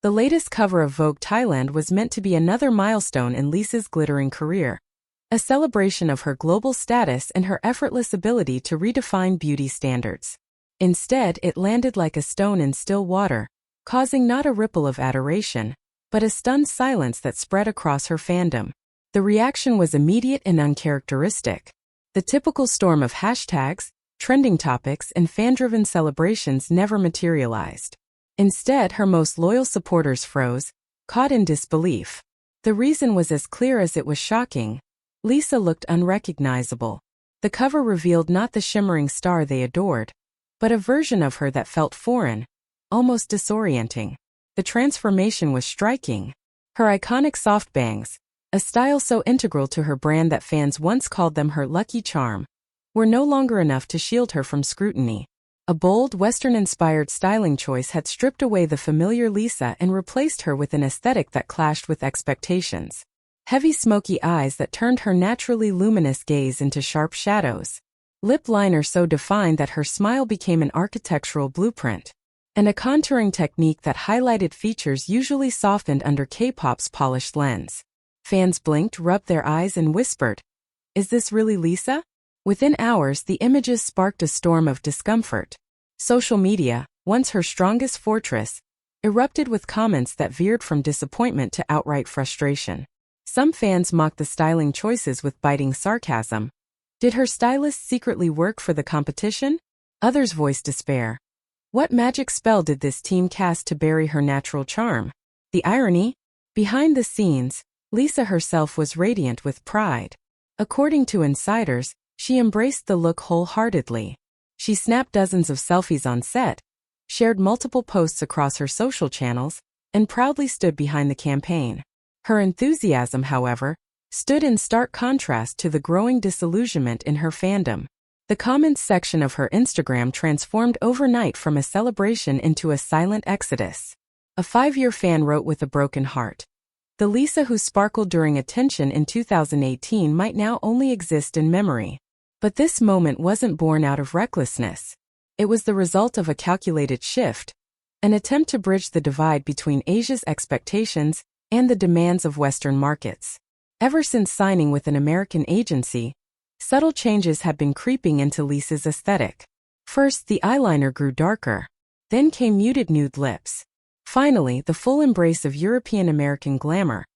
The latest cover of Vogue Thailand was meant to be another milestone in Lisa's glittering career, a celebration of her global status and her effortless ability to redefine beauty standards. Instead, it landed like a stone in still water, causing not a ripple of adoration, but a stunned silence that spread across her fandom. The reaction was immediate and uncharacteristic. The typical storm of hashtags, trending topics, and fan-driven celebrations never materialized. Instead, her most loyal supporters froze, caught in disbelief. The reason was as clear as it was shocking. Lisa looked unrecognizable. The cover revealed not the shimmering star they adored, but a version of her that felt foreign, almost disorienting. The transformation was striking. Her iconic soft bangs, a style so integral to her brand that fans once called them her lucky charm, were no longer enough to shield her from scrutiny. A bold, Western-inspired styling choice had stripped away the familiar Lisa and replaced her with an aesthetic that clashed with expectations. Heavy smoky eyes that turned her naturally luminous gaze into sharp shadows. Lip liner so defined that her smile became an architectural blueprint. And a contouring technique that highlighted features usually softened under K-pop's polished lens. Fans blinked, rubbed their eyes, and whispered, "Is this really Lisa?" Within hours, the images sparked a storm of discomfort. Social media, once her strongest fortress, erupted with comments that veered from disappointment to outright frustration. Some fans mocked the styling choices with biting sarcasm. Did her stylist secretly work for the competition? Others voiced despair. What magic spell did this team cast to bury her natural charm? The irony? Behind the scenes, Lisa herself was radiant with pride. According to insiders, she embraced the look wholeheartedly. She snapped dozens of selfies on set, shared multiple posts across her social channels, and proudly stood behind the campaign. Her enthusiasm, however, stood in stark contrast to the growing disillusionment in her fandom. The comments section of her Instagram transformed overnight from a celebration into a silent exodus. A 5-year fan wrote with a broken heart. The Lisa who sparkled during Attention in 2018 might now only exist in memory. But this moment wasn't born out of recklessness. It was the result of a calculated shift, an attempt to bridge the divide between Asia's expectations and the demands of Western markets. Ever since signing with an American agency, subtle changes had been creeping into Lisa's aesthetic. First, the eyeliner grew darker. Then came muted nude lips. Finally, the full embrace of European-American glamour,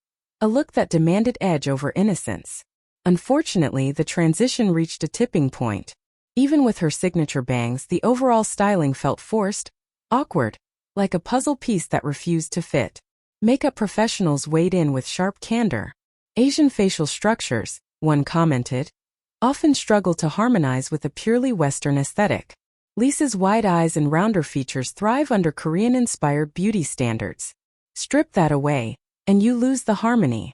a look that demanded edge over innocence. Unfortunately, the transition reached a tipping point. Even with her signature bangs, the overall styling felt forced, awkward, like a puzzle piece that refused to fit. Makeup professionals weighed in with sharp candor. Asian facial structures, one commented, often struggle to harmonize with a purely Western aesthetic. Lisa's wide eyes and rounder features thrive under Korean-inspired beauty standards. Strip that away, and you lose the harmony.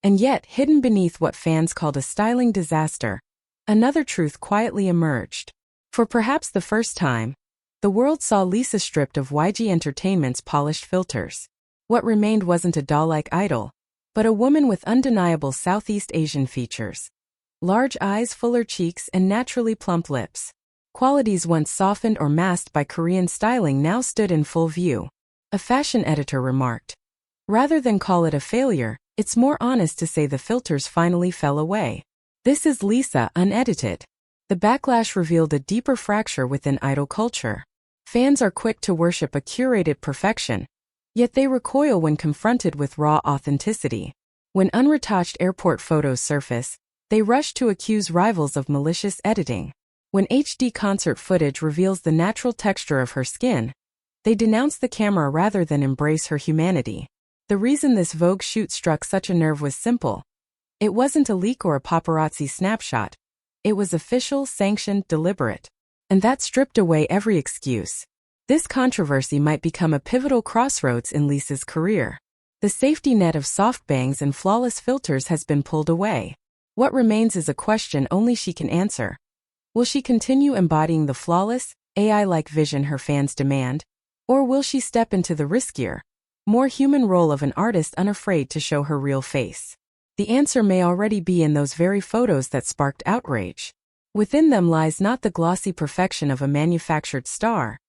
And yet, hidden beneath what fans called a styling disaster, another truth quietly emerged. For perhaps the first time, the world saw Lisa stripped of YG Entertainment's polished filters. What remained wasn't a doll-like idol, but a woman with undeniable Southeast Asian features. Large eyes, fuller cheeks, and naturally plump lips. Qualities once softened or masked by Korean styling now stood in full view. A fashion editor remarked, "Rather than call it a failure, it's more honest to say the filters finally fell away." This is Lisa unedited. The backlash revealed a deeper fracture within idol culture. Fans are quick to worship a curated perfection, yet they recoil when confronted with raw authenticity. When unretouched airport photos surface, they rush to accuse rivals of malicious editing. When HD concert footage reveals the natural texture of her skin, they denounce the camera rather than embrace her humanity. The reason this Vogue shoot struck such a nerve was simple. It wasn't a leak or a paparazzi snapshot. It was official, sanctioned, deliberate. And that stripped away every excuse. This controversy might become a pivotal crossroads in Lisa's career. The safety net of soft bangs and flawless filters has been pulled away. What remains is a question only she can answer. Will she continue embodying the flawless, AI-like vision her fans demand? Or will she step into the riskier, more human role of an artist unafraid to show her real face? The answer may already be in those very photos that sparked outrage. Within them lies not the glossy perfection of a manufactured star,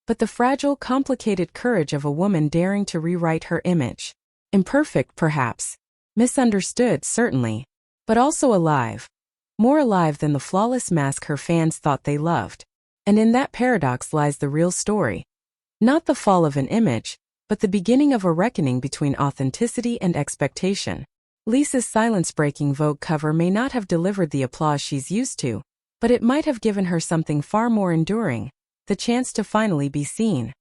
but the fragile, complicated courage of a woman daring to rewrite her image. Imperfect, perhaps. Misunderstood, certainly. But also alive. More alive than the flawless mask her fans thought they loved. And in that paradox lies the real story. Not the fall of an image, but the beginning of a reckoning between authenticity and expectation. Lisa's silence-breaking Vogue cover may not have delivered the applause she's used to, but it might have given her something far more enduring, the chance to finally be seen.